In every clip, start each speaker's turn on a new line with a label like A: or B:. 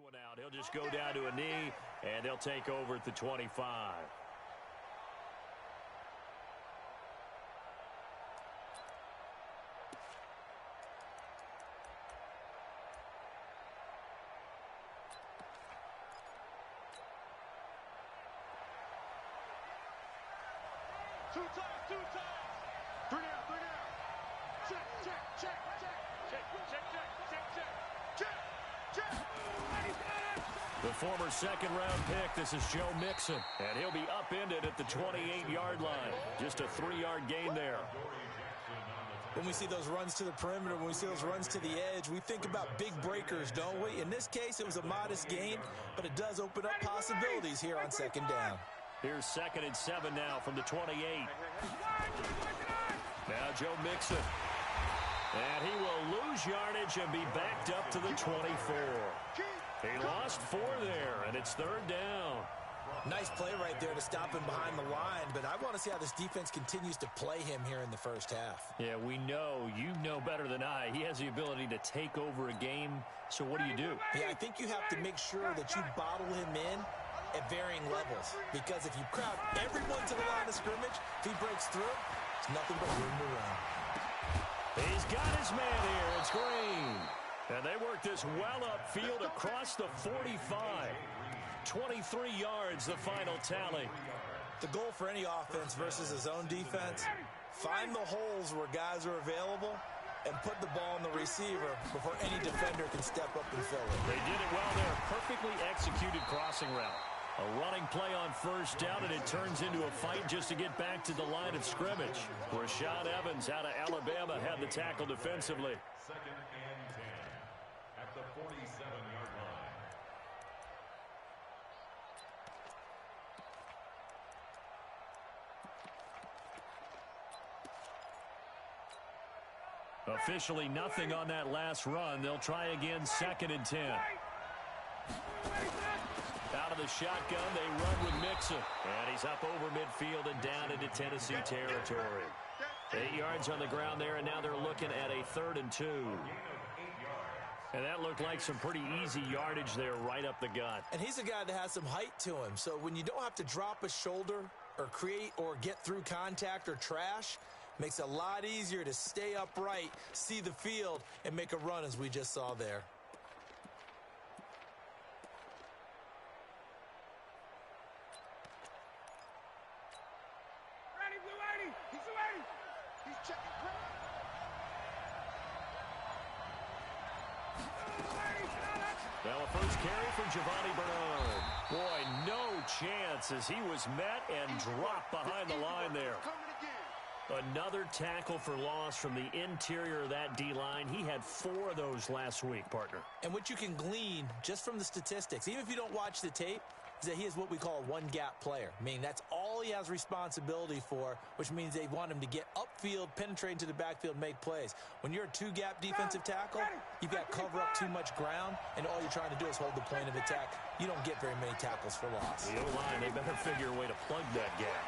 A: one out. He'll just go down to a knee, and they'll take over at the 25.
B: Two times. Three down. Check.
A: The former second-round pick, this is Joe Mixon, and he'll be upended at the 28-yard line. Just a 3-yard gain there.
C: When we see those runs to the perimeter, when we see those runs to the edge, we think about big breakers, don't we? In this case, it was a modest gain, but it does open up possibilities here on second down.
A: Here's 2nd and 7 now from the 28. Now Joe Mixon. And he will lose yardage and be backed up to the 24. He lost 4 there, and it's 3rd down.
C: Nice play right there to stop him behind the line, but I want to see how this defense continues to play him here in the first half.
A: Yeah, we know. You know better than I. He has the ability to take over a game, so what do you do?
C: Yeah, I think you have to make sure that you bottle him in at varying levels, because if you crowd everyone to the line of scrimmage, if he breaks through, it's nothing but room to run.
A: He's got his man here. It's Green. And they work this well upfield across the 45. 23 yards, the final tally.
C: The goal for any offense versus his own defense, find the holes where guys are available and put the ball in the receiver before any defender can step up and fill it.
A: They did it well there. Perfectly executed crossing route. A running play on first down, and it turns into a fight just to get back to the line of scrimmage. Rashad Evans out of Alabama had the tackle defensively.
B: 2nd and 10 at the 47-yard line.
A: Officially nothing on that last run. They'll try again, 2nd and 10. Out of the shotgun, they run with Mixon. And he's up over midfield and down into Tennessee territory. 8 yards on the ground there, and now they're looking at a 3rd and 2. And that looked like some pretty easy yardage there right up the gut.
C: And he's a guy that has some height to him. So when you don't have to drop a shoulder or create or get through contact or trash, makes it a lot easier to stay upright, see the field, and make a run as we just saw there.
A: Now a first carry from Giovanni Bernard. Boy, no chance as he was met and dropped behind the line there. Another tackle for loss from the interior of that D-line. He had 4 of those last week, partner.
C: And what you can glean just from the statistics, even if you don't watch the tape, is that he is what we call a one-gap player. I mean, that's all he has responsibility for, which means they want him to get upfield, penetrate into the backfield, make plays. When you're a two-gap defensive tackle, you've got to cover up too much ground, and all you're trying to do is hold the point of attack. You don't get very many tackles for loss.
A: The O-line, they better figure a way to plug that gap.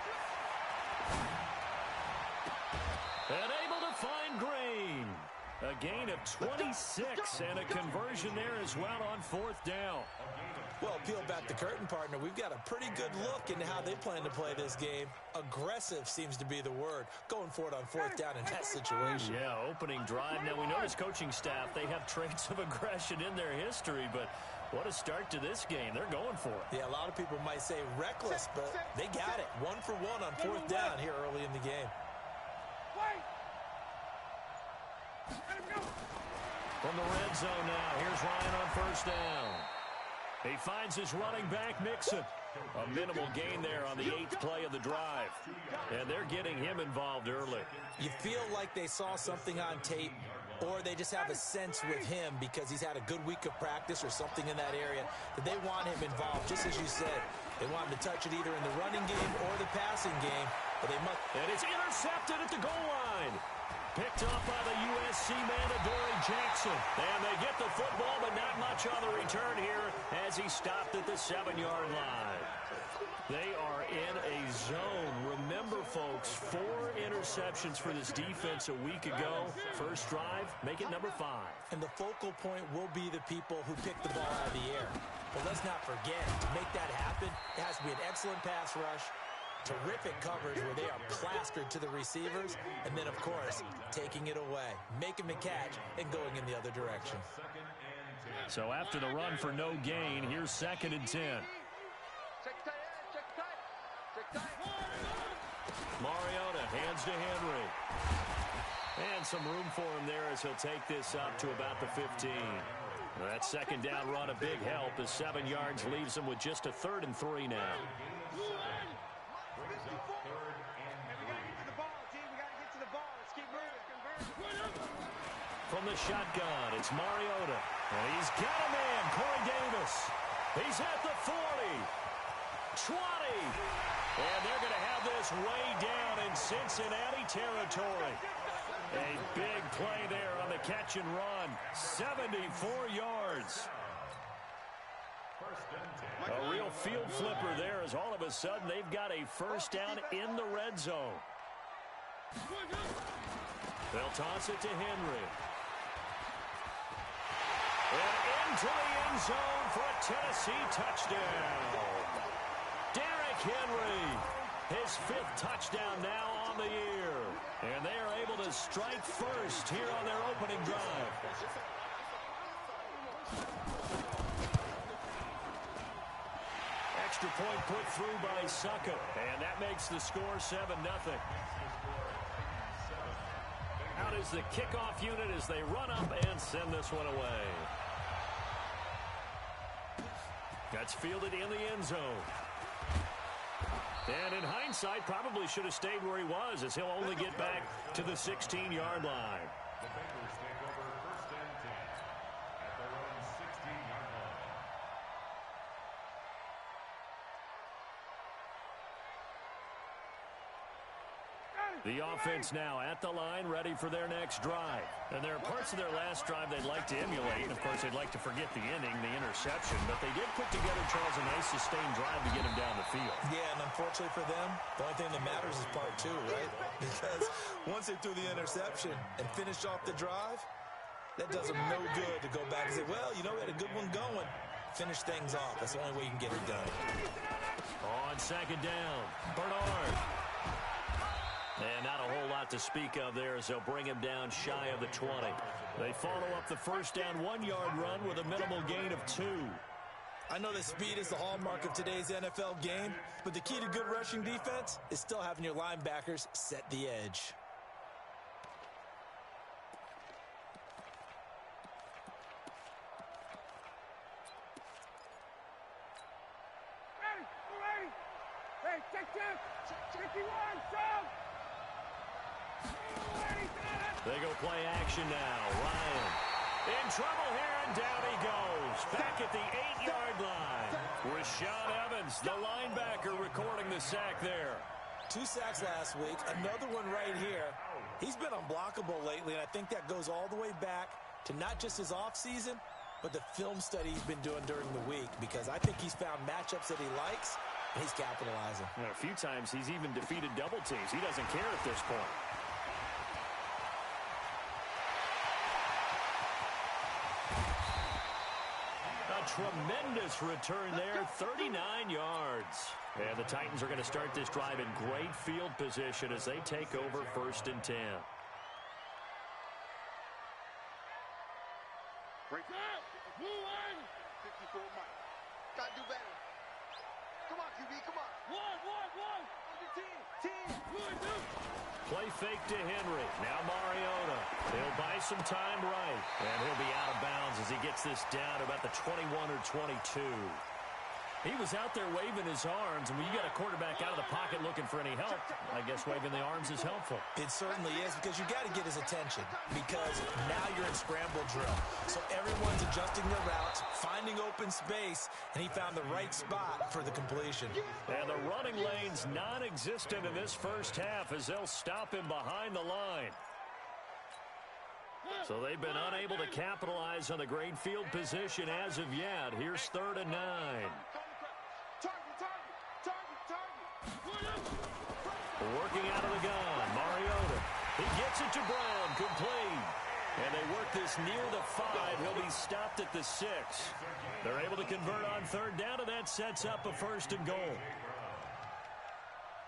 A: And able to find Green. A gain of 26 and a conversion there as well on 4th down.
C: Well, peel back the curtain, partner. We've got a pretty good look into how they plan to play this game. Aggressive seems to be the word. Going for it on 4th down in that situation.
A: Yeah, opening drive. Now, we know this coaching staff, they have traits of aggression in their history, but what a start to this game. They're going for it.
C: Yeah, a lot of people might say reckless, but they got it. 1 for 1 on 4th down here early in the game.
A: From the red zone now, here's Ryan on first down. He finds his running back, Mixon. A minimal gain there on the 8th play of the drive. And they're getting him involved early.
C: You feel like they saw something on tape, or they just have a sense with him because he's had a good week of practice or something in that area that they want him involved, just as you said. They want him to touch it either in the running game or the passing game, but they must.
A: And it's intercepted at the goal line. Picked off by the USC man, Adoree Jackson. And they get the football, but not much on the return here as he stopped at the 7-yard line. They are in a zone. Remember remember, folks, 4 interceptions for this defense a week ago. First drive, make it number 5.
C: And the focal point will be the people who pick the ball out of the air. But let's not forget, to make that happen, it has to be an excellent pass rush, terrific coverage where they are plastered to the receivers, and then, of course, taking it away, making the catch, and going in the other direction.
A: So after the run for no gain, here's 2nd and 10. Mariota hands to Henry. And some room for him there as he'll take this up to about the 15. That second down run a big help as 7 yards leaves him with just a 3rd and 3 now. From the shotgun, it's Mariota. And he's got a man, Corey Davis. He's at the 40. 20. And they're going to have this way down in Cincinnati territory. A big play there on the catch and run. 74 yards. A real field flipper there as all of a sudden they've got a first down in the red zone. They'll toss it to Henry. And into the end zone for a Tennessee touchdown. Derrick Henry, his 5th touchdown now on the year. And they are able to strike first here on their opening drive. Extra point put through by Suckup. And that makes the score 7-0. Out is the kickoff unit as they run up and send this one away. That's fielded in the end zone. And in hindsight, probably should have stayed where he was as he'll only get back to the 16-yard line.
B: The Bengals take over 1st and 10 at their own 16-yard line.
A: The offense now at the line, ready for their next drive. And there are parts of their last drive they'd like to emulate. And, of course, they'd like to forget the inning, the interception. But they did put together, Charles, a nice sustained drive to get him down the field.
C: Yeah, and unfortunately for them, the only thing that matters is part 2, right? Because once they threw the interception and finished off the drive, that does them no good to go back and say, well, you know, we had a good one going. Finish things off. That's the only way you can get it done.
A: On 2nd down, Bernard. And not a whole lot to speak of there as they'll bring him down shy of the 20. They follow up the first down 1-yard run with a minimal gain of 2.
C: I know that speed is the hallmark of today's NFL game, but the key to good rushing defense is still having your linebackers set the edge.
D: Hey, check you on, son!
A: They go play action now. Ryan in trouble here, and down he goes. Back at the 8-yard line. Rashaan Evans, the linebacker, recording the sack there.
C: 2 sacks last week, another one right here. He's been unblockable lately, and I think that goes all the way back to not just his offseason, but the film study he's been doing during the week, because I think he's found matchups that he likes, and he's capitalizing.
A: And a few times he's even defeated double teams. He doesn't care at this point. A tremendous return there, 39 yards. And the Titans are going to start this drive in great field position as they take over 1st and 10.
D: Break up! Move on!
E: 54 Mike. Gotta do better. Come on, QB, come on.
D: One! Team!
A: Play fake to Henry. Now Mariota. He'll buy some time right. And he'll be out of bounds as he gets this down to about the 21 or 22. He was out there waving his arms, and when you got a quarterback out of the pocket looking for any help, I guess waving the arms is helpful.
C: It certainly is, because you got to get his attention, because now you're in scramble drill. So everyone's adjusting their routes, finding open space, and he found the right spot for the completion.
A: And the running lane's non-existent in this first half as they'll stop him behind the line. So they've been unable to capitalize on the great field position as of yet. Here's 3rd and 9. Working out of the gun, Mariota. He gets it to Brown, complete. And they work this near the 5. He'll be stopped at the 6. They're able to convert on third down, and that sets up a 1st and goal.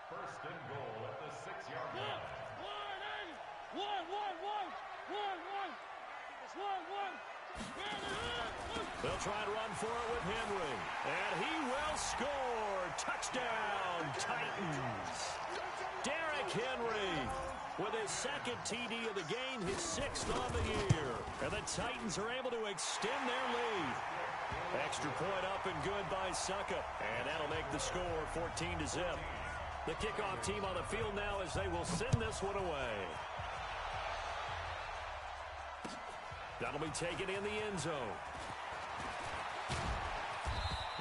B: First and goal at the 6-yard line.
A: They'll try and run for it with Henry. And he will score. Touchdown, Titans. Derrick Henry with his 2nd TD of the game, his 6th on the year. And the Titans are able to extend their lead. Extra point up and good by Succa. And that'll make the score 14-0. The kickoff team on the field now as they will send this one away. That'll be taken in the end zone.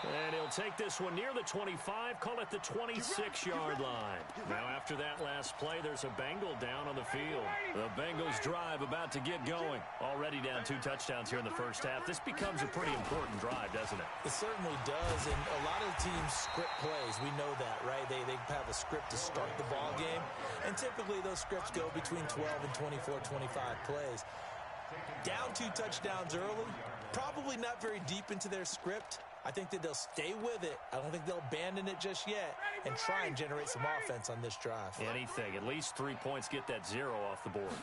A: And he'll take this one near the 25, call it the 26-yard line. Now after that last play, there's a Bengal down on the field. The Bengals drive about to get going. Already down 2 touchdowns here in the first half. This becomes a pretty important drive, doesn't it?
C: It certainly does, and a lot of teams script plays. We know that, right? They have a script to start the ball game, and typically those scripts go between 12 and 24, 25 plays. Down 2 touchdowns early, probably not very deep into their script. I think that they'll stay with it. I don't think they'll abandon it just yet and try and generate some offense on this drive.
A: Anything. At least 3 points, get that 0 off the board.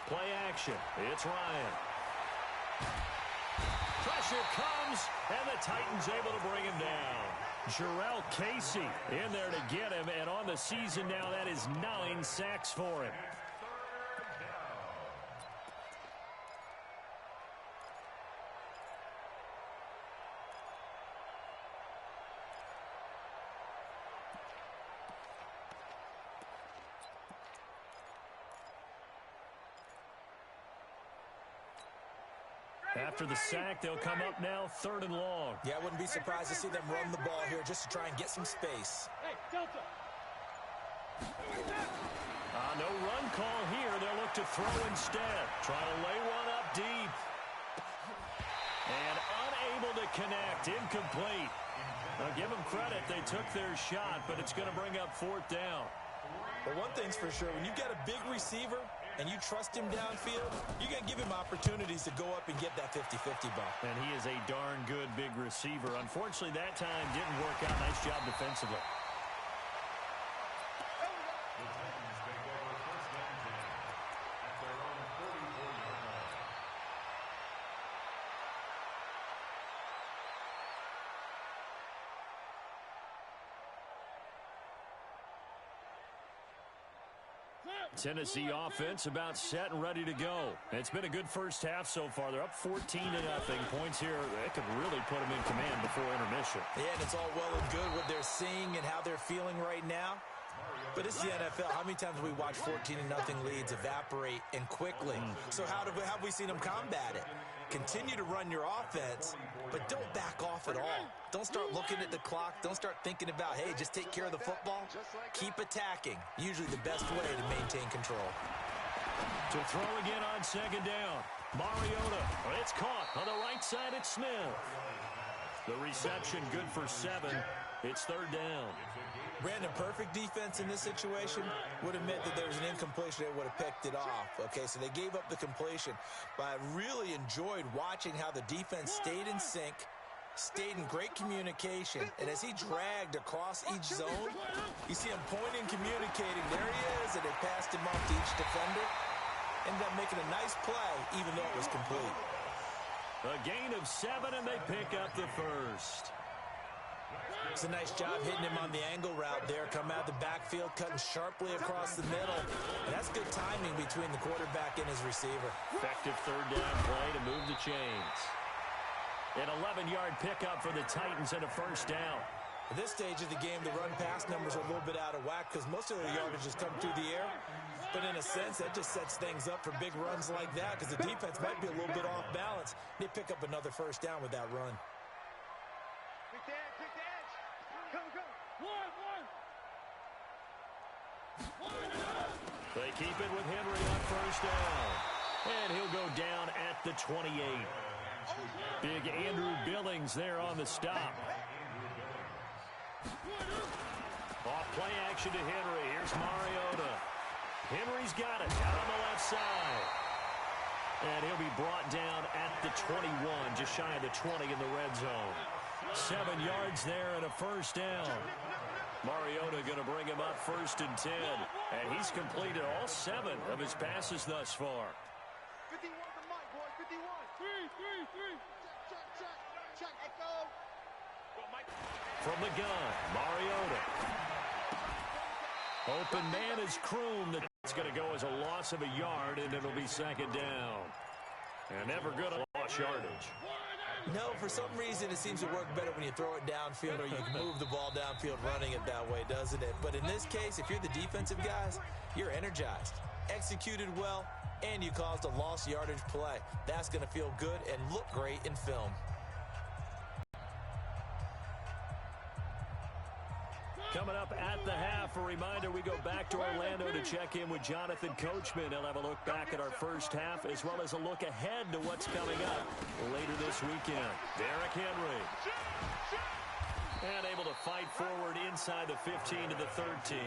A: Play action. It's Ryan. Pressure comes, and the Titans able to bring him down. Jarrell Casey in there to get him, and on the season now, that is 9 sacks for him. After the sack, they'll come up now 3rd and long.
C: Yeah, I wouldn't be surprised to see them run the ball here just to try and get some space.
D: Hey, Delta.
A: No run call here. They'll look to throw instead. Try to lay one up deep. And unable to connect. Incomplete. Now give them credit. They took their shot, but it's going to bring up 4th down.
C: But one thing's for sure, when you got a big receiver and you trust him downfield, you're going to give him opportunities to go up and get that 50-50 ball.
A: And he is a darn good big receiver. Unfortunately, that time didn't work out. Nice job defensively.
B: The Titans take over 1st and 10 at their own 44-yard line.
A: Tennessee offense about set and ready to go. It's been a good first half so far. They're up 14-0. Points here, that could really put them in command before intermission.
C: Yeah, and it's all well and good what they're seeing and how they're feeling right now. But it's the NFL. How many times have we watched 14-0 leads evaporate and quickly? So how have we seen them combat it? Continue to run your offense, but don't back off at all. Don't start looking at the clock. Don't start thinking about, hey, just take care of the football. Keep attacking. Usually the best way to maintain control.
A: To throw again on 2nd down. Mariota. It's caught on the right side. It's Smith. The reception good for 7. It's 3rd down.
C: Brandon, perfect defense in this situation would have meant that there was an incompletion that would have picked it off. Okay, so they gave up the completion. But I really enjoyed watching how the defense stayed in sync, stayed in great communication, and as he dragged across each zone, you see him pointing, communicating. There he is, and they passed him off to each defender. Ended up making a nice play, even though it was complete.
A: A gain of 7, and they pick up the 1st.
C: It's a nice job hitting him on the angle route there. Come out the backfield, cutting sharply across the middle. And that's good timing between the quarterback and his receiver.
A: Effective 3rd down play to move the chains. An 11-yard pickup for the Titans and a 1st down.
C: At this stage of the game, the run-pass numbers are a little bit out of whack because most of their yardage has come through the air. But in a sense, that just sets things up for big runs like that because the defense might be a little bit off balance. They pick up another 1st down with that run.
E: Quick the edge. Come.
A: They keep it with Henry on 1st down. And he'll go down at the 28. Big Andrew Billings there on the stop. Off play action. action to Henry. Here's Mariota. Henry's got it out on the left side. And he'll be brought down at the 21, just shy of the 20 in the red zone. 7 yards there and a first down. Mariota going to bring him up 1st and 10. And he's completed all 7 of his passes thus far.
E: 51 to Mike, boy. 51.
D: 3.
E: Check. Echo.
A: From the gun, Mariota. Open man is Kroon. That's going to go as a loss of a yard, and it'll be 2nd down. And never good on lost yardage.
C: No, for some reason it seems to work better when you throw it downfield or you can move the ball downfield running it that way, doesn't it? But in this case, if you're the defensive guys, you're energized, executed well, and you caused a lost yardage play. That's going to feel good and look great in film.
A: Coming up at the half, a reminder, we go back to Orlando to check in with Jonathan Coachman. He'll have a look back at our first half as well as a look ahead to what's coming up later this weekend. Derrick Henry. And able to fight forward inside the 15 to the 13.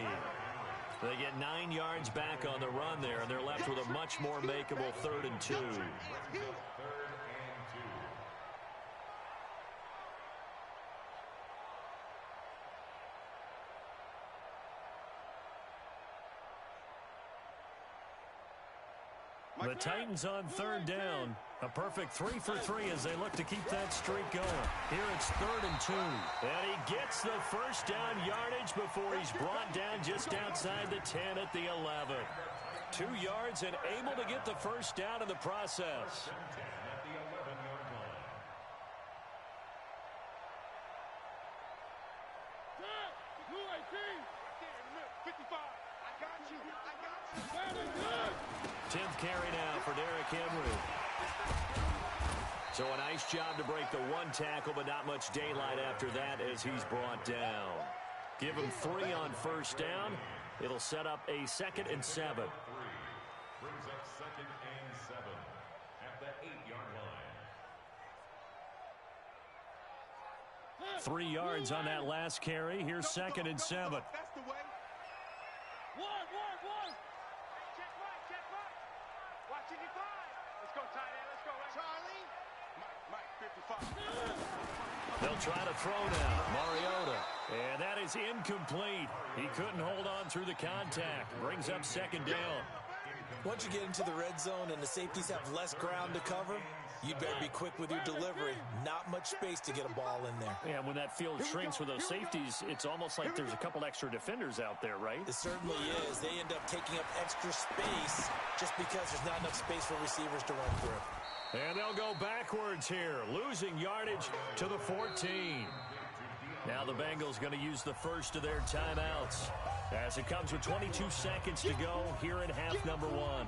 A: They get 9 yards back on the run there, and they're left with a much more makeable 3rd and 2. The Titans on 3rd down. A perfect 3 for 3 as they look to keep that streak going. Here it's 3rd and 2. And he gets the first down yardage before he's brought down just outside the 10 at the 11. 2 yards and able to get the first down in the process.
B: At the 11-yard line.
D: Blue 18.
E: 55. I got you.
D: Very good.
A: 10th carry now for Derrick Henry. So a nice job to break the 1 tackle, but not much daylight after that as he's brought down. Give him 3 on first down. It'll set up a 2nd and 7.
B: Brings up 2nd and 7 at the 8-yard line.
A: 3 yards on that last carry. Here's 2nd and 7.
E: That's the way.
D: One.
E: Check right. Watching you fly. Let's go, tight end. Let's go. Charlie. Mike, 55.
A: They'll try to throw now. Mariota. And that is incomplete. He couldn't hold on through the contact. Brings up 2nd down.
C: Once you get into the red zone and the safeties have less ground to cover, you better be quick with your delivery. Not much space to get a ball in there.
A: Yeah, when that field shrinks with those safeties, it's almost like there's a couple extra defenders out there, right?
C: It certainly is. They end up taking up extra space just because there's not enough space for receivers to run through.
A: And they'll go backwards here, losing yardage to the 14. Now the Bengals going to use the first of their timeouts as it comes with 22 seconds to go here in half number 1.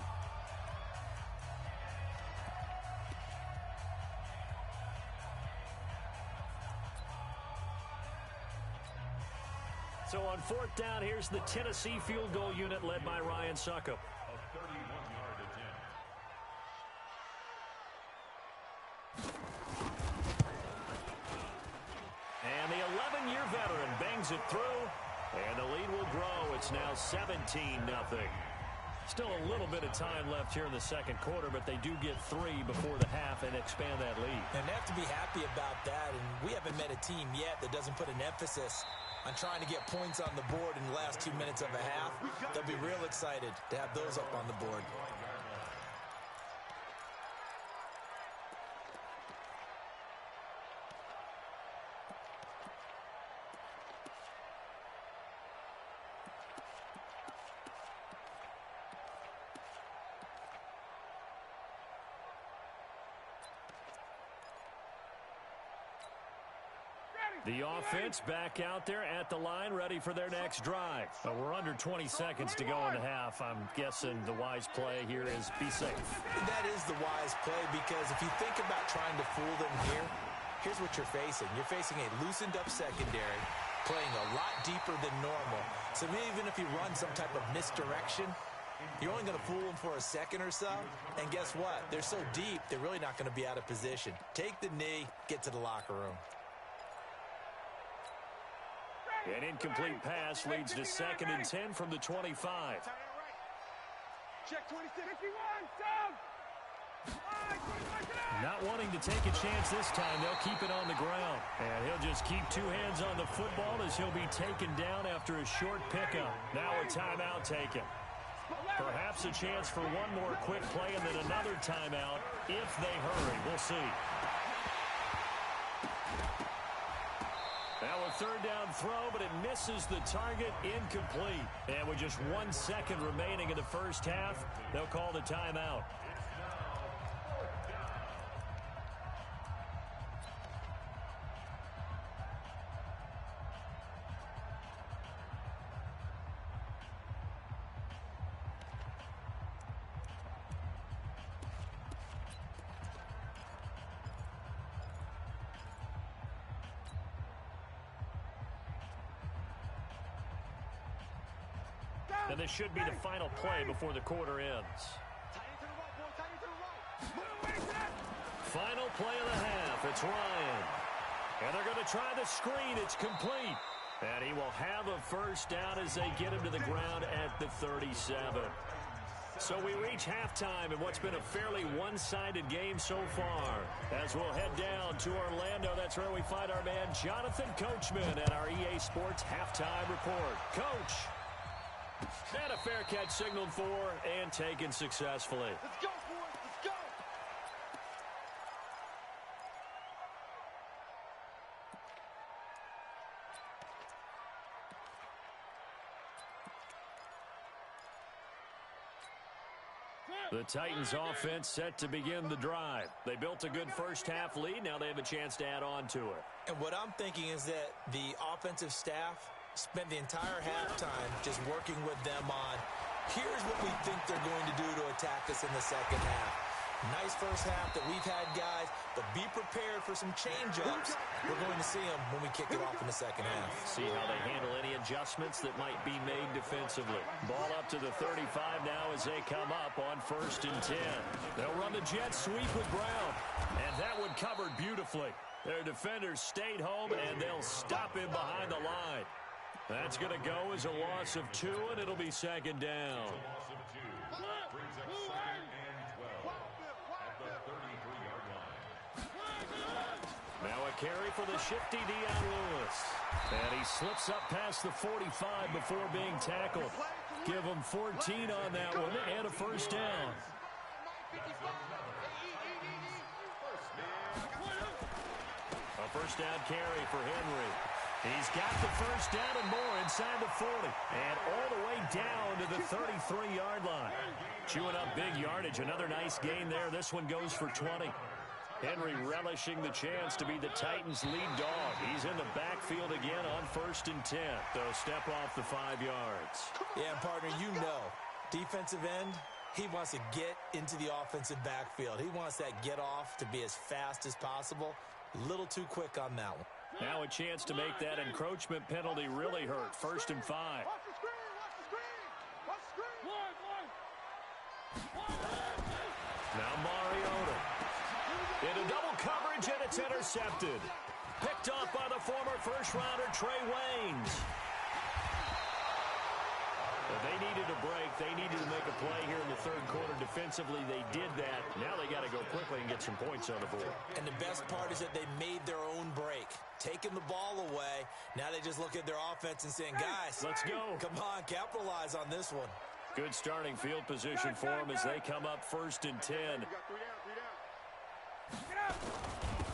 A: So on 4th down, here's the Tennessee field goal unit led by Ryan Suckup.
B: A 31-yard attempt.
A: And the 11-year veteran bangs it through, and the lead will grow. It's now 17-0. Still a little bit of time left here in the 2nd quarter, but they do get 3 before the half and expand that lead.
C: And they have to be happy about that, and we haven't met a team yet that doesn't put an emphasis on trying to get points on the board in the last 2 minutes of a half. They'll be real excited to have those up on the board.
A: The offense back out there at the line, ready for their next drive. We're under 20 seconds to go in the half. I'm guessing the wise play here is be safe.
C: That is the wise play, because if you think about trying to fool them here, here's what you're facing. You're facing a loosened up secondary, playing a lot deeper than normal. So even if you run some type of misdirection, you're only going to fool them for a second or so. And guess what? They're so deep, they're really not going to be out of position. Take the knee, get to the locker room.
A: An incomplete pass leads to 2nd and 10 from the 25.
E: Check 26.
D: 51, down.
A: Not wanting to take a chance this time, they'll keep it on the ground. And he'll just keep 2 hands on the football as he'll be taken down after a short pickup. Now a timeout taken. Perhaps a chance for one more quick play and then another timeout if they hurry. We'll see. Now a 3rd down throw, but it misses the target, incomplete. And with just 1 second remaining in the first half, they'll call the timeout. And this should be the final play before the quarter ends. Final play of the half. It's Ryan. And they're going to try the screen. It's complete. And he will have a first down as they get him to the ground at the 37. So we reach halftime in what's been a fairly one-sided game so far. As we'll head down to Orlando, that's where we find our man Jonathan Coachman at our EA Sports Halftime Report. Coach. And a fair catch signaled for and taken successfully.
E: Let's go, boys. Let's go.
A: The Titans offense set to begin the drive. They built a good first half lead. Now they have a chance to add on to it.
C: And what I'm thinking is that the offensive staff spent the entire halftime just working with them on, here's what we think they're going to do to attack us in the second half. Nice first half that we've had, guys, but be prepared for some change-ups. We're going to see them when we kick it off in the second half.
A: See how they handle any adjustments that might be made defensively. Ball up to the 35 now as they come up on 1st and 10. They'll run the jet sweep with Brown, and that one covered beautifully. Their defenders stayed home, and they'll stop him behind the line. That's going to go as a loss of 2, and it'll be 2nd down.
B: A loss of 2. Brings up 2nd and 12 at the 33-yard line.
A: Now a carry for the shifty Dion Lewis. And he slips up past the 45 before being tackled. Give him 14 on that one and a first down. A first down carry for Henry. He's got the first down and more inside the 40. And all the way down to the 33-yard line. Chewing up big yardage. Another nice gain there. This one goes for 20. Henry relishing the chance to be the Titans' lead dog. He's in the backfield again on 1st and 10. They'll step off the 5 yards.
C: Yeah, partner, you know, defensive end, he wants to get into the offensive backfield. He wants that get off to be as fast as possible. A little too quick on that one.
A: Now a chance to make that encroachment penalty really hurt. 1st and 5.
E: Watch the screen. Watch the screen. Watch the screen.
A: Now Mariota. Into double coverage, and it's intercepted. Picked off by the former first-rounder Trey Waynes. But they needed a break. They needed to make a play here in the 3rd quarter. Defensively, they did that. Now they got to go quickly and get some points on the board.
C: And the best part is that they made their own break. Taking the ball away. Now they just look at their offense and saying, guys,
A: let's go.
C: Come on, capitalize on this one.
A: Good starting field position for them as they come up 1st and 10.
E: You got 3 down, 3 down.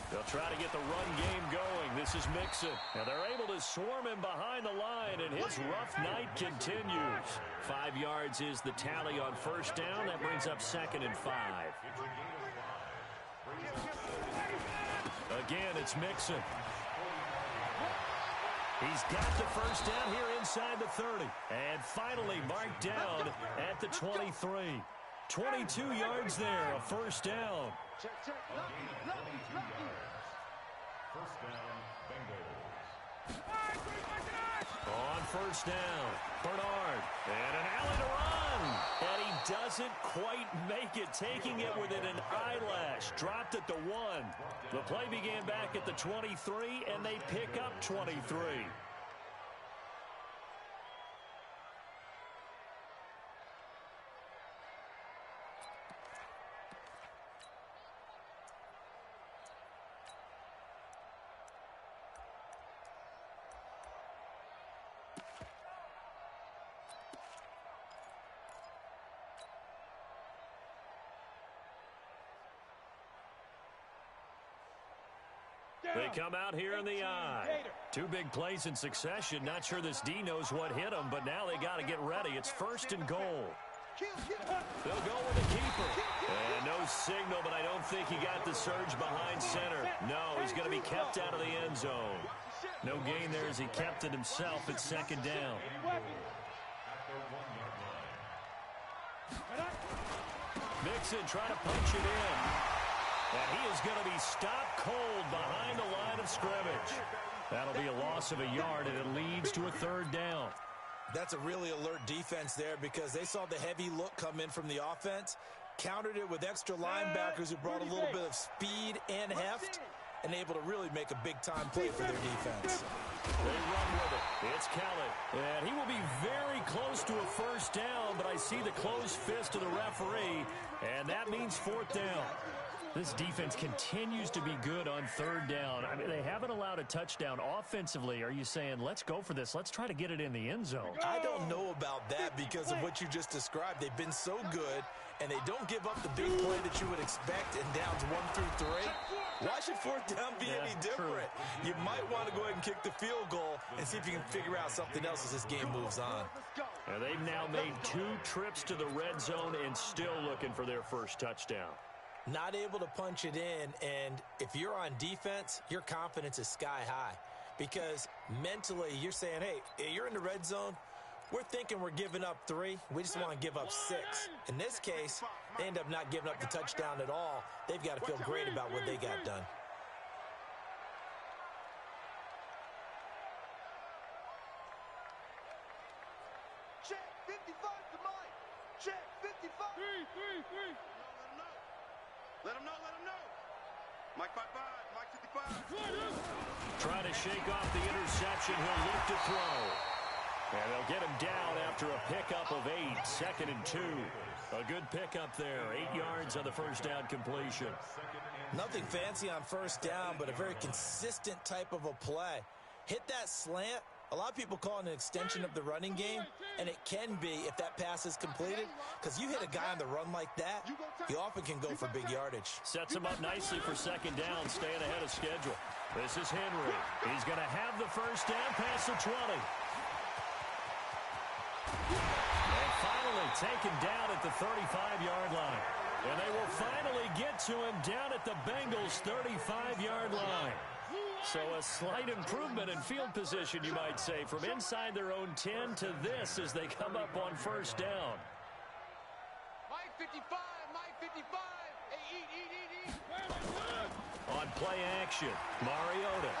A: They'll try to get the run game going. This is Mixon. Now they're able to swarm him behind the line, and his rough night continues. 5 yards is the tally on first down. That brings up 2nd and 5. Again, it's Mixon. He's got the first down here inside the 30. And finally marked down at the 23. 22 yards there, a first down.
E: Check, check. Lucky.
B: First down, Bengals.
A: On first down, Bernard. And an alley to run. And he doesn't quite make it, taking it within an eyelash. Dropped at the 1. The play began back at the 23, and they pick up 23. They come out here in the I. Two big plays in succession. Not sure this D knows what hit them, but now they got to get ready. It's 1st and goal. They'll go with the keeper. And no signal, but I don't think he got the surge behind center. No, he's going to be kept out of the end zone. No gain there as he kept it himself at 2nd down. Mixon trying to punch it in. And he is going to be stopped cold behind the line of scrimmage. That'll be a loss of a yard, and it leads to a 3rd down.
C: That's a really alert defense there because they saw the heavy look come in from the offense, countered it with extra linebackers who brought a little bit of speed and heft, and able to really make a big-time play for their defense.
A: They run with it. It's Kelly. And he will be very close to a 1st down, but I see the closed fist of the referee, and that means 4th down. This defense continues to be good on 3rd down. I mean, they haven't allowed a touchdown offensively. Are you saying, let's go for this? Let's try to get it in the end zone.
C: I don't know about that because of what you just described. They've been so good, and they don't give up the big play that you would expect in downs 1 through 3. Why should 4th down be any different? True. You might want to go ahead and kick the field goal and see if you can figure out something else as this game moves on.
A: And they've now made 2 trips to the red zone and still looking for their first touchdown.
C: Not able to punch it in, and if you're on defense, your confidence is sky high because mentally you're saying, hey, you're in the red zone. We're thinking we're giving up 3. We just want to give up 6. In this case, they end up not giving up the touchdown at all. They've got to feel great about what they got done.
E: Check 55 to Mike. Check 55.
D: 3.
E: Let him know. Mike 55. Mike 55.
A: Trying to shake off the interception. He'll look to throw. And they'll get him down after a pickup of 8. 2nd and 2. A good pickup there. 8 yards on the 1st down completion.
C: Nothing fancy on 1st down, but a very consistent type of a play. Hit that slant. A lot of people call it an extension of the running game, and it can be if that pass is completed, because you hit a guy on the run like that, you often can go for big yardage.
A: Sets him up nicely for 2nd down, staying ahead of schedule. This is Henry. He's going to have the 1st down past the 20. And finally taken down at the 35-yard line. And they will finally get to him down at the Bengals' 35-yard line. So a slight improvement in field position, you might say, from inside their own 10 to this as they come up on 1st down.
E: Mike 55. Mike 55. Hey, eat.
A: On play action, Mariota.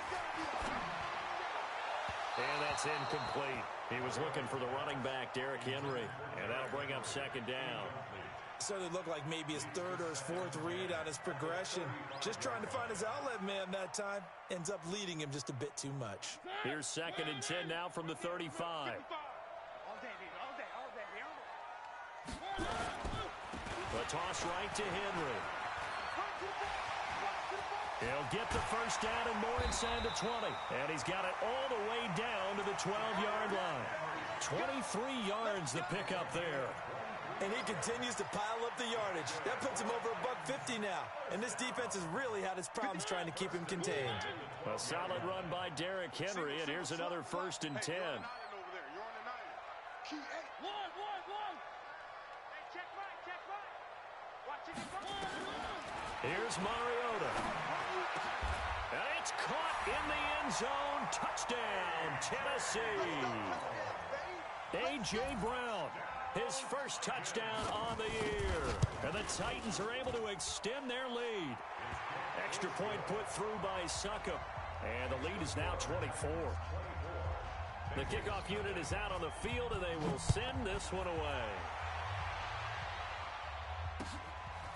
A: And that's incomplete. He was looking for the running back, Derrick Henry. And that'll bring up 2nd down.
C: Certainly looked like maybe his 3rd or his 4th read on his progression. Just trying to find his outlet man that time. Ends up leading him just a bit too much.
A: Here's 2nd and 10 now from the 35.
E: All day.
A: The toss right to Henry. He'll get the 1st down and more inside the 20. And he's got it all the way down to the 12-yard line. 23 yards the pickup there.
C: And he continues to pile up the yardage. That puts him over $150 now. And this defense has really had its problems trying to keep him contained.
A: A solid run by Derrick Henry, and here's another 1st and 10.
E: One. Hey, check right. Watch it.
A: Here's Mariota. And it's caught in the end zone. Touchdown, Tennessee. A.J. Brown. His first touchdown on the year. And the Titans are able to extend their lead. Extra point put through by Succop. And the lead is now 24. The kickoff unit is out on the field, and they will send this one away.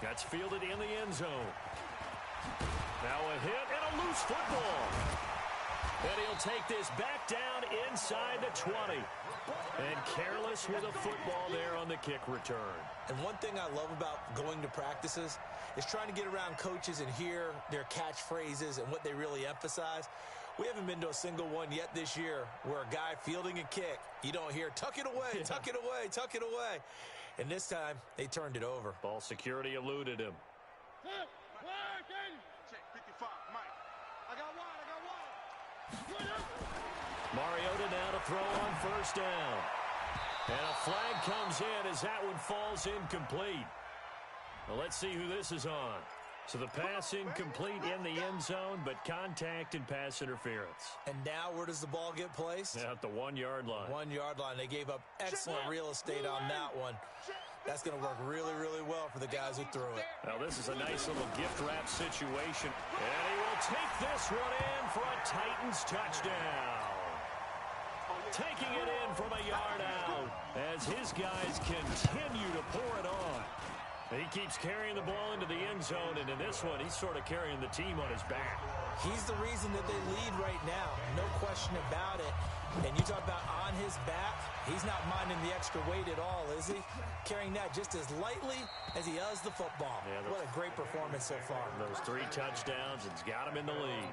A: That's fielded in the end zone. Now a hit and a loose football. And he'll take this back down inside the 20. And careless with a football there on the kick return.
C: And one thing I love about going to practices is trying to get around coaches and hear their catchphrases and what they really emphasize. We haven't been to a single one yet this year where a guy fielding a kick, you don't hear, tuck it away, tuck it away, tuck it away. And this time, they turned it over.
A: Ball security eluded him.
E: Check 55, Mike.
A: Mariota now to throw on first down. And a flag comes in as that one falls incomplete. Well, let's see who this is on. So the pass incomplete in the end zone, but contact and pass interference.
C: And now where does the ball get placed?
A: At the 1-yard line.
C: 1-yard line. They gave up excellent real estate on that one. That's going to work really, really well for the guys who threw it.
A: Well, this is a nice little gift wrap situation. And he will take this one in for a Titans touchdown. Taking it in from a yard out as his guys continue to pour it on. He keeps carrying the ball into the end zone, and in this one, he's sort of carrying the team on his back.
C: He's the reason that they lead right now. No question about it. And you talk about on his back, he's not minding the extra weight at all, is he? Carrying that just as lightly as he does the football. Yeah, what a great performance so far.
A: Those 3 touchdowns, it's got him in the lead.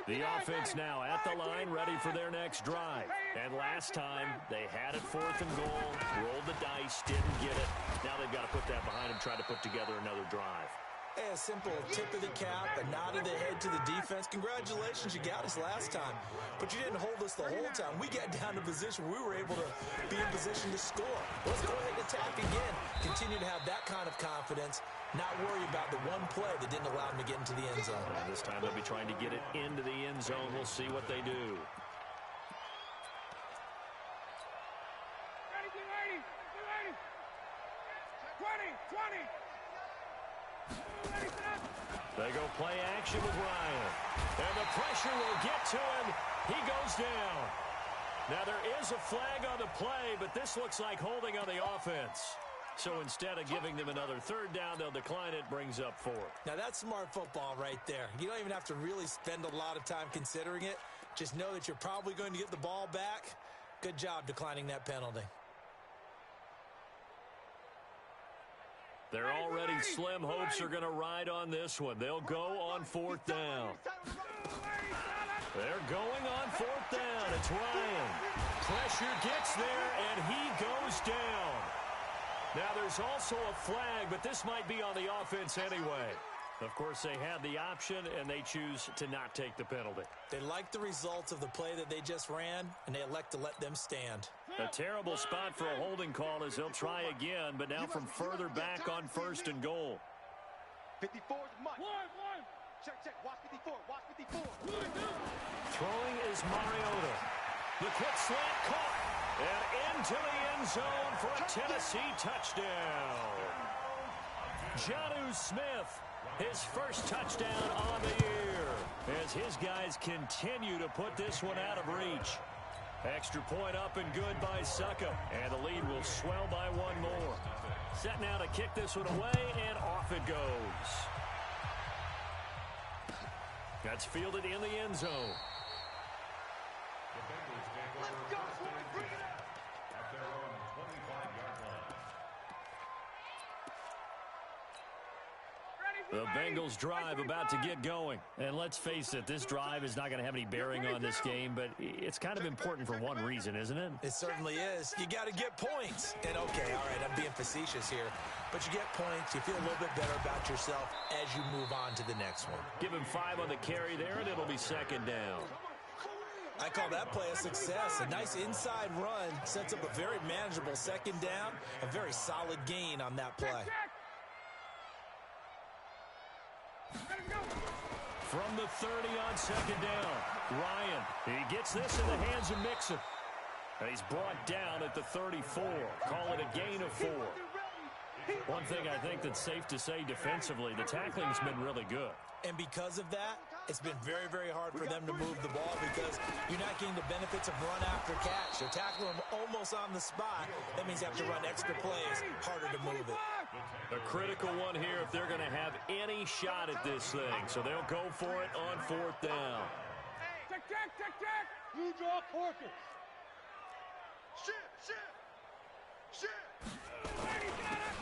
A: The offense now at the line, ready for their next drive. And last time, they had it 4th and goal, rolled the dice, didn't get it. Now they've got to put that behind them, try to put together another drive.
C: Hey, a simple tip of the cap, a nod of the head to the defense. Congratulations, you got us last time. But you didn't hold us the whole time. We got down to position where we were able to be in position to score. Let's go ahead and attack again. Continue to have that kind of confidence. Not worry about the one play that didn't allow them to get into the end zone.
A: And this time they'll be trying to get it into the end zone. We'll see what they do.
D: Ready, get ready, get ready. 20.
A: They go play action with Ryan. And the pressure will get to him. He goes down. Now there is a flag on the play, but this looks like holding on the offense. So instead of giving them another 3rd down, they'll decline it, brings up 4th.
C: Now that's smart football right there. You don't even have to really spend a lot of time considering it. Just know that you're probably going to get the ball back. Good job declining that penalty.
A: They're already slim hopes are going to ride on this one. They'll go on 4th down. They're going on 4th down. It's Ryan. Pressure gets there, and he goes down. Now, there's also a flag, but this might be on the offense anyway. Of course, they have the option, and they choose to not take the penalty.
C: They like the results of the play that they just ran, and they elect to let them stand.
A: A terrible spot for a holding call as they'll try again, but now from further back on 1st and goal.
E: 54 is Mike.
D: One.
E: Check. Watch 54. Watch 54.
A: Throwing is Mariota. The quick slant caught. And into the end zone for a Tennessee touchdown. Jonnu Smith, his first touchdown on the year, as his guys continue to put this one out of reach. Extra point up and good by Succa, and the lead will swell by 1 more. Set now to kick this one away, and off it goes. That's fielded in the end zone. The Bengals drive about to get going. And let's face it, this drive is not going to have any bearing on this game, but it's kind of important for one reason, isn't it?
C: It certainly is. You got to get points. And okay, all right, I'm being facetious here, but you get points, you feel a little bit better about yourself as you move on to the next one.
A: Give him 5 on the carry there, and it'll be 2nd down.
C: I call that play a success. A nice inside run sets up a very manageable 2nd down, a very solid gain on that play.
A: From the 30 on 2nd down, Ryan, he gets this in the hands of Mixon. And he's brought down at the 34. Call it a gain of 4. One thing I think that's safe to say defensively, the tackling's been really good.
C: And because of that, it's been very, very hard for them to move the ball because you're not getting the benefits of run after catch. You're tackling them almost on the spot. That means you have to run extra plays, harder to move it.
A: A critical one here if they're going to have any shot at this thing. So they'll go for it on 4th down.
D: Check. You draw Corker.
E: Shit.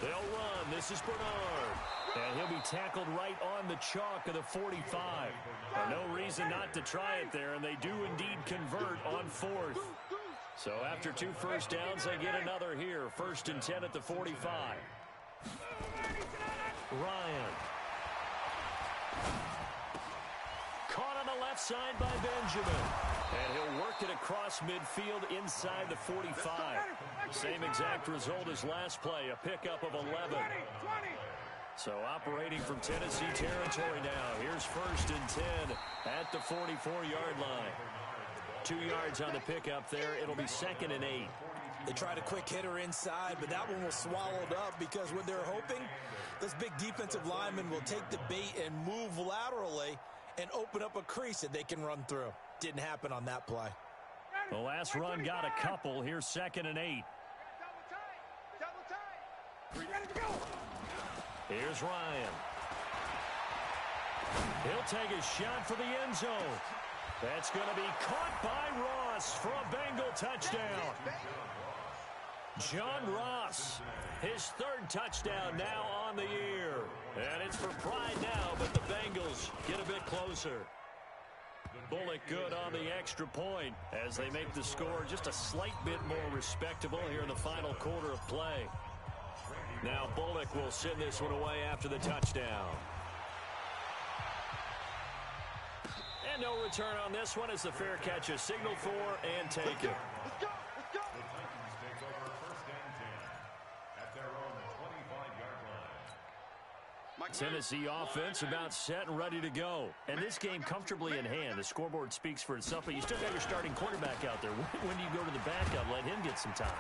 A: They'll run. This is Bernard. And he'll be tackled right on the chalk of the 45. No reason not to try it there, and they do indeed convert on 4th. So after 2 first downs, they get another here. 1st and 10 at the 45. Ryan. left side by Benjamin. And he'll work it across midfield inside the 45. Same exact result as last play, a pickup of 11. So operating from Tennessee territory now. Here's 1st and 10 at the 44-yard line. 2 yards on the pickup there. It'll be 2nd and 8.
C: They tried a quick hitter inside, but that one was swallowed up because what they're hoping, this big defensive lineman will take the bait and move laterally and open up a crease that they can run through. Didn't happen on that play.
A: The last run got a couple. Here's 2nd and 8. Here's Ryan. He'll take a shot for the end zone. That's going to be caught by Ross for a Bengal touchdown. John Ross, his 3rd touchdown now on the year. And it's for pride now, but the Bengals get a bit closer. Bullock good on the extra point as they make the score just a slight bit more respectable here in the final quarter of play. Now Bullock will send this one away after the touchdown. And no return on this one as the fair catch is signaled for and taken.
E: Let's go.
A: Tennessee offense about set and ready to go. And this game comfortably in hand. The scoreboard speaks for itself, but you still got your starting quarterback out there. When do you go to the backup? Let him get some time.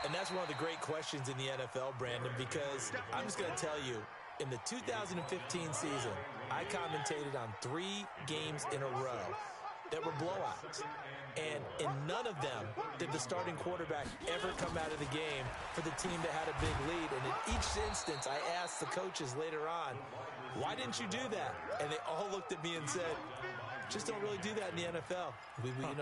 C: And that's one of the great questions in the NFL, Brandon, because I'm just going to tell you, in the 2015 season, I commentated on 3 games in a row that were blowouts. And in none of them did the starting quarterback ever come out of the game for the team that had a big lead. And in each instance, I asked the coaches later on, why didn't you do that? And they all looked at me and said, just don't really do that in the NFL.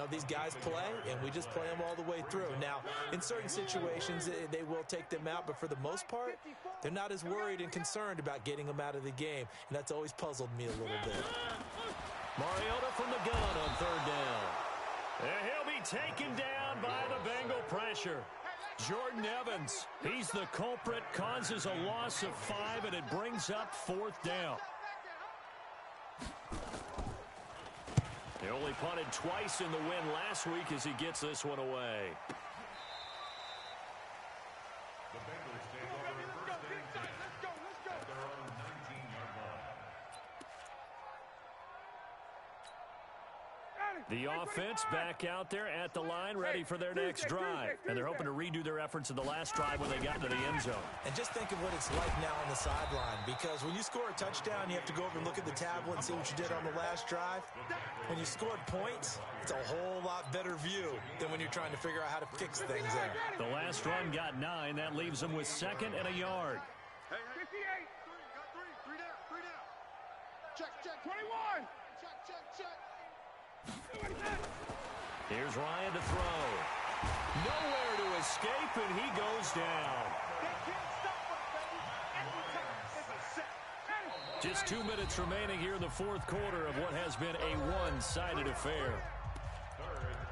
C: These guys play, and we just play them all the way through. Now, in certain situations, they will take them out, but for the most part, they're not as worried and concerned about getting them out of the game, and that's always puzzled me a little bit.
A: Mariota from the gun on 3rd down. And he'll be taken down by the Bengal pressure. Jordan Evans, he's the culprit, causes a loss of 5, and it brings up 4th down. He only punted twice in the win last week as he gets this one away.
B: The Bengals take over 1st and 10 at their own 19-yard line.
A: The offense back out there at the line, ready for their next drive. And they're hoping to redo their efforts in the last drive when they got into the end zone.
C: And just think of what it's like now on the sideline, because when you score a touchdown, you have to go over and look at the tablet and see what you did on the last drive. When you scored points, it's a whole lot better view than when you're trying to figure out how to fix things there.
A: The last run got 9. That leaves them with 2nd and a yard.
E: Hey, 58. Got 3 down. Check. 21. Check.
A: Here's Ryan to throw. Nowhere to escape, and he goes down. Just 2 minutes remaining here in the 4th quarter of what has been a one-sided affair.
B: 3rd and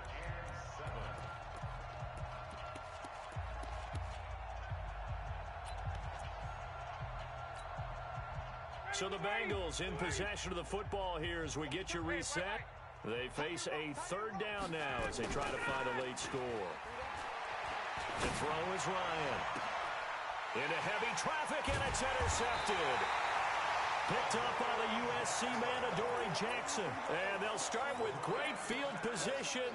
B: 7.
A: So the Bengals in possession of the football here as we get you reset. They face a 3rd down now as they try to find a late score. The throw is Ryan. Into heavy traffic, and it's intercepted. Picked up by the USC man, Adoree Jackson. And they'll start with great field position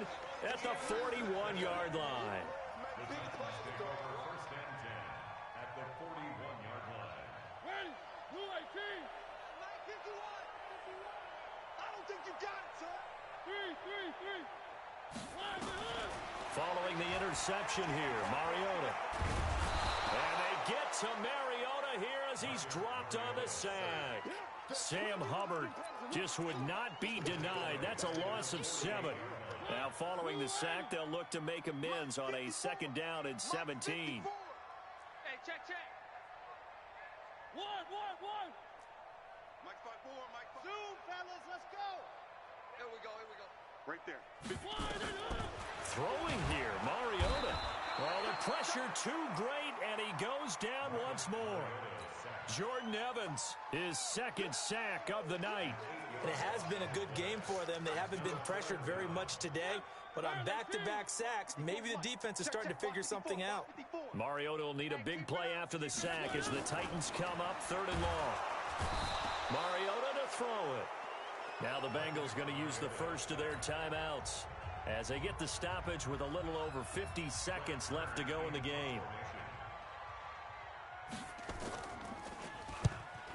A: at the 41-yard line.
B: The Titans take over 1st and 10 at the 41-yard line.
D: Ready? UAT.
E: I don't think you got it, son.
D: 3. Line the hood.
A: Following the interception here, Mariota. And they get to Mariota here as he's dropped on the sack. Sam Hubbard just would not be denied. That's a loss of 7. Now following the sack, they'll look to make amends on a 2nd down and 17.
E: Hey, check.
D: 1.
E: Mike 5-4. Zoom, fellas, let's go. Here we go. Right there.
A: Throwing here, Mariota. Well, the pressure too great, and he goes down once more. Jordan Evans, his second sack of the night.
C: And it has been a good game for them. They haven't been pressured very much today, but on back-to-back sacks, maybe the defense is starting to figure something out.
A: Mariota will need a big play after the sack as the Titans come up 3rd and long. Mariota to throw it. Now the Bengals going to use the first of their timeouts as they get the stoppage with a little over 50 seconds left to go in the game.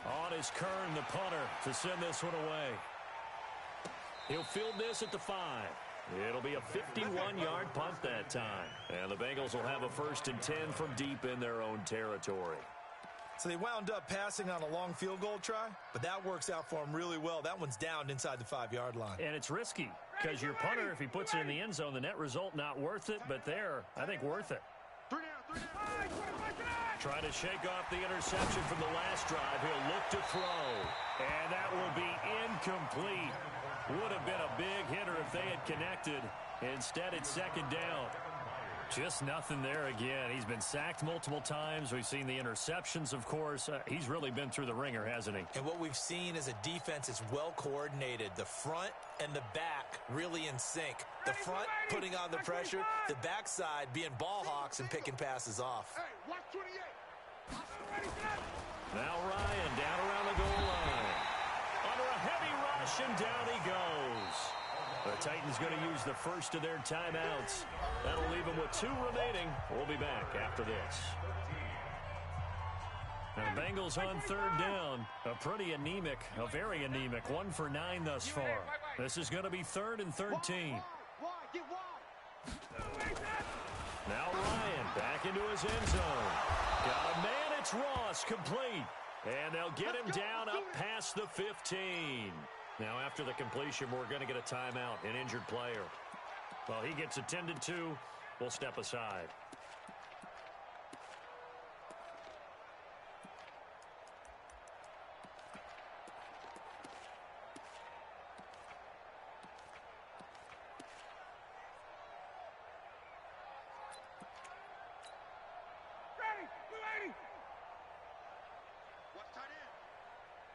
A: On is Kern, the punter, to send this one away. He'll field this at the 5. It'll be a 51-yard punt that time. And the Bengals will have a 1st and 10 from deep in their own territory.
C: So they wound up passing on a long field goal try, but that works out for them really well. That one's down inside the 5-yard line.
A: And it's risky because your punter, if he puts it in the end zone, the net result not worth it, but there, I think worth it.
E: 3 down.
A: Trying to shake off the interception from the last drive. He'll look to throw. And that will be incomplete. Would have been a big hitter if they had connected. Instead, it's 2nd down. Just nothing there again. He's been sacked multiple times. We've seen the interceptions, of course. He's really been through the ringer, hasn't he?
C: And what we've seen is a defense is well coordinated. The front and the back really in sync. The front putting on the pressure, the backside being ball hawks and picking passes off.
B: Hey, watch 28.
A: Now Ryan down around the goal line. Under a heavy rush, and down he goes. The Titans going to use the first of their timeouts. That'll leave them with 2 remaining. We'll be back after this. Now, the Bengals on 3rd down. A pretty anemic, a very anemic 1 for 9 thus far. This is going to be 3rd and 13. Now Ryan back into his end zone. Got a man, it's Ross, complete. And they'll get him down up past the 15. Now after the completion, we're going to get a timeout, an injured player. Well, he gets attended to. We'll step aside.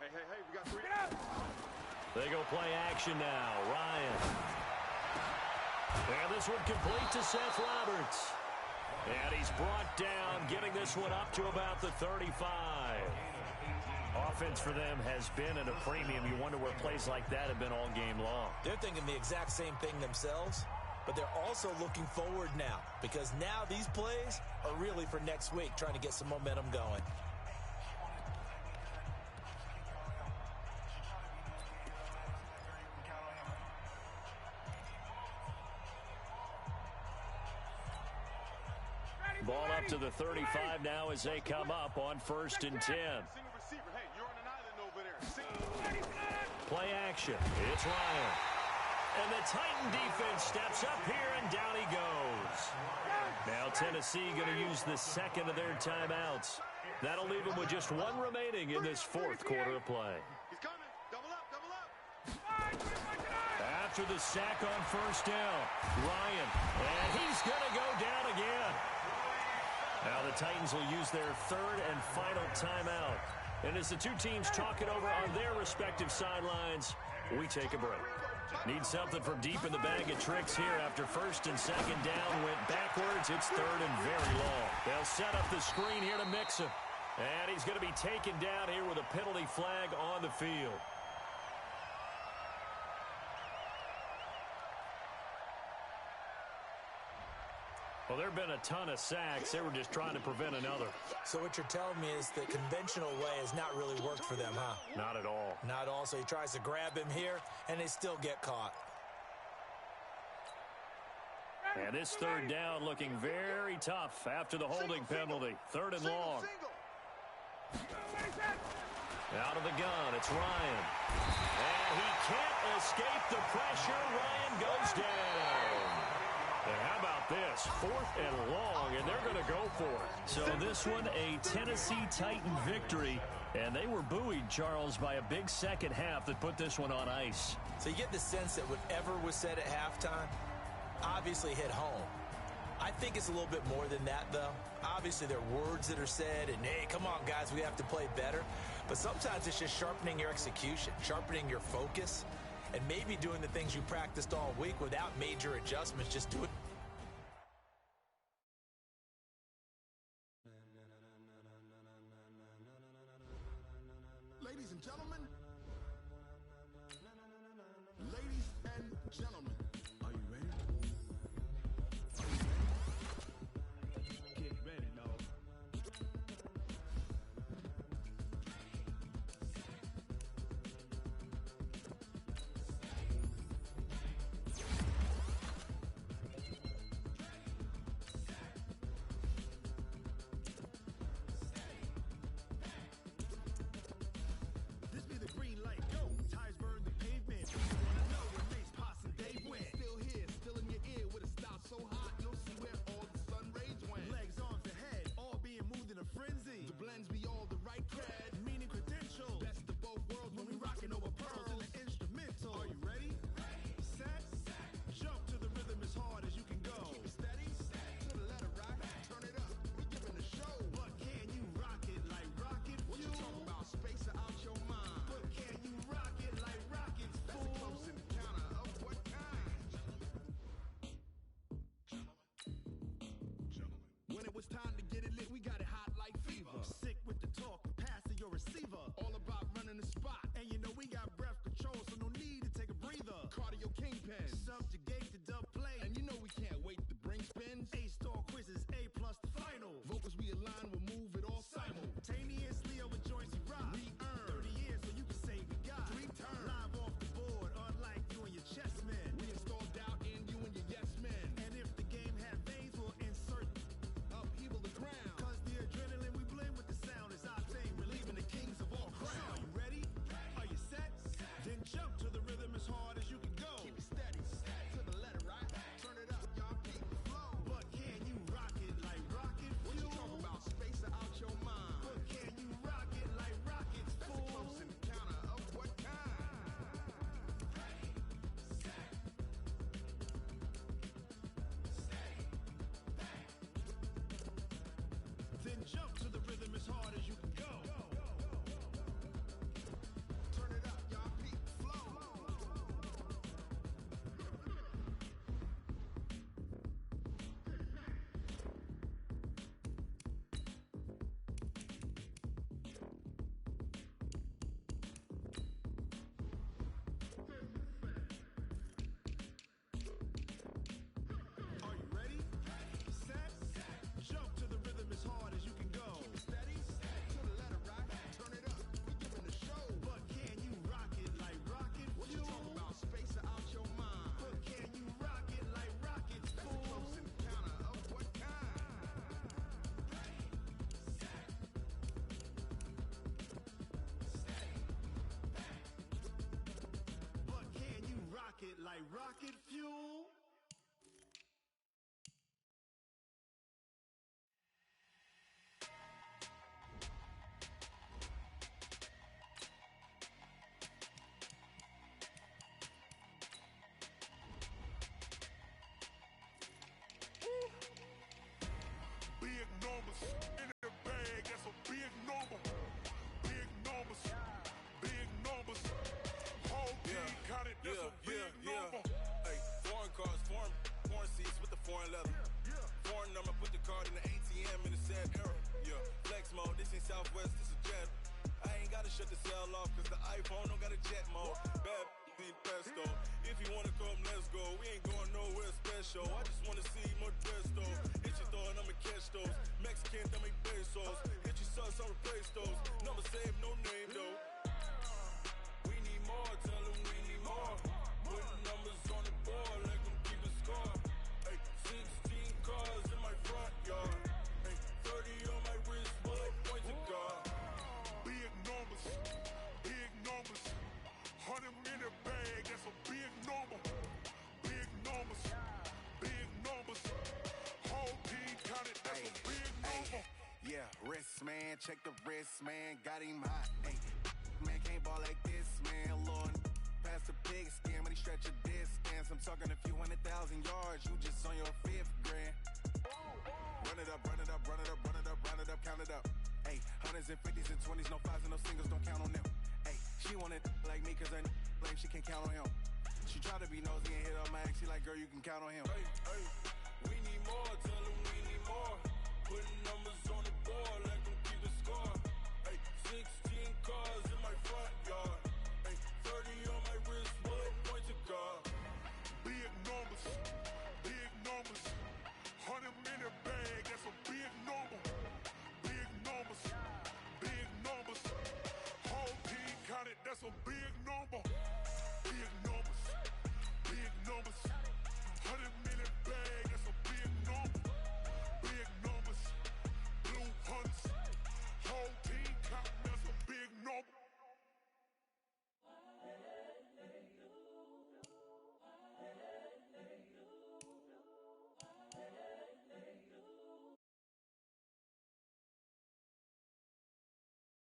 E: Hey, we got 3.
A: They go play action now. Ryan. And this one complete to Seth Roberts. And he's brought down, getting this one up to about the 35. Offense for them has been at a premium. You wonder where plays like that have been all game long.
C: They're thinking the exact same thing themselves, but they're also looking forward now because now these plays are really for next week, trying to get some momentum going.
A: Ball up to the 35 now as they come up on 1st and 10.
E: Single receiver. Hey, you're on an island over there.
A: Play action. It's Ryan. And the Titan defense steps up here, and down he goes. Now Tennessee going to use the 2nd of their timeouts. That'll leave them with just 1 remaining in this 4th quarter of play.
E: He's coming. Double up.
A: After the sack on 1st down, Ryan. And he's going to go down again. Now the Titans will use their 3rd and final timeout. And as the 2 teams talk it over on their respective sidelines, we take a break. Need something from deep in the bag of tricks here after 1st and 2nd down went backwards. It's 3rd and very long. They'll set up the screen here to mix him. And he's going to be taken down here with a penalty flag on the field. Well, there have been a ton of sacks. They were just trying to prevent another.
C: So what you're telling me is the conventional way has not really worked for them, huh?
A: Not at all.
C: Not at all. So he tries to grab him here, and they still get caught.
A: And this 3rd down looking very tough after the holding penalty. 3rd and long. Out of the gun, it's Ryan. And he can't escape the pressure. Ryan goes down. And how about this? 4th and long, and they're going to go for it. So this one, a Tennessee Titan victory. And they were buoyed, Charles, by a big second half that put this one on ice.
C: So you get the sense that whatever was said at halftime obviously hit home. I think it's a little bit more than that, though. obviously there are words that are said, and hey, come on, guys, we have to play better. But sometimes it's just sharpening your execution, sharpening your focus, and maybe doing the things you practiced all week without major adjustments, just do it.
B: Ladies and gentlemen, ladies and gentlemen, are you ready?
D: Get ready, dog.
B: This be the green light, go. Tires burn the pavement. People wanna know where Mace, Posse, and Dave went. Still here, still in your ear with a style so hot, you'll see where all the sun rays went. Legs, arms, and head, all being moved in a frenzy. The blends be all the right cred, meaning credentials. Best of both worlds when we rockin' over pearls in the instrumental. Are you ready? Set, jump to the rhythm as hard as you can go. Keep it steady, to the letter right. Turn it up, we giving the show. But can you rock it like rocket fuel? What you talking about? Space out your mind. But can you rock it like rockets, fool? That's a close encounter of what kind? When it was time to get it lit, we got it hot like fever. Sick with the talk, pass to your receiver. All about running the spot. And you know we got breath control, so no need to take a breather. Cardio kingpin, subjugate the dub play. And you know we can't wait to bring spins. A-star quizzes, A+ the final. Vocals we align, we'll move it all simultaneously over joints we rock. We earn 30 years so you can say we got 3 turns. Live off the board, unlike you and your chess men. We install doubt in you and your yes men. And if the game had veins, we'll insert upheaval the ground. Cause the adrenaline we blend with the sound is our thing, relieving the kings of all crowns. Are you ready? Are you set? Then jump to the rhythm as hard as you can go. Keep it steady, to the letter right. Turn it up, y'all keep the flow. But can you rock it like rocket fuel? What you talking about? Space out your mind. But can you rock it like rockets, fool? That's a close encounter of what kind? Then jump to the rhythm as hard as you can go. Turn it up, y'all peep the flow. Are you ready? Set, jump to the rhythm as hard as you can go. Keep it steady, to the letter right. Turn it up, we giving the show. But can you rock it like rocket fuel? What you talking about? Space out your mind. But can you rock it like rockets, fool? That's a close encounter of what kind? But can you rock it like rocket fuel?
F: Big numbers in the bag, that's a big number. Big numbers, big numbers. Whole team counted, that's a big number.
G: Hey, foreign cars, foreign seats with the foreign leather. Foreign number, put the card in the ATM in the sad era. Yeah, flex mode, this ain't Southwest, this is Jet. I ain't gotta shut the cell off, cause the iPhone don't got a jet mode. Bad need pesto. If you wanna come, let's go. We ain't going nowhere special. I just wanna see more Modesto. Hit your thought, I'ma catch those. Mexican, dummy pesos. Hit your sus, I'll replace those. Number save, no name though. We need more, tell them we need more. Putting numbers on the board, let them keep a score. Hey, 16 cars in my front yard. Hey, 30 on my wrist, bullet point to God.
F: Big numbers, big numbers. 100 in the bag, that's a big number. Big numbers, big numbers. Whole team counted, that's a big number.
H: Yeah, wrist man, check the wrist man, got him hot. Ay, man can't ball like this, man. Lord, pass the big skin, when he stretch a distance. I'm talking a few 100,000 yards, you just on your 5th grand. Run it up, run it up, run it up, run it 40s and 50s and 20s, no fives and no singles, don't count on them. Hey, she wanted like me cause her lame, she can't count on him. She try to be nosy and hit up my ex, she like, girl, you can count on him.
G: Hey, we need more, tell them we need more. Putting numbers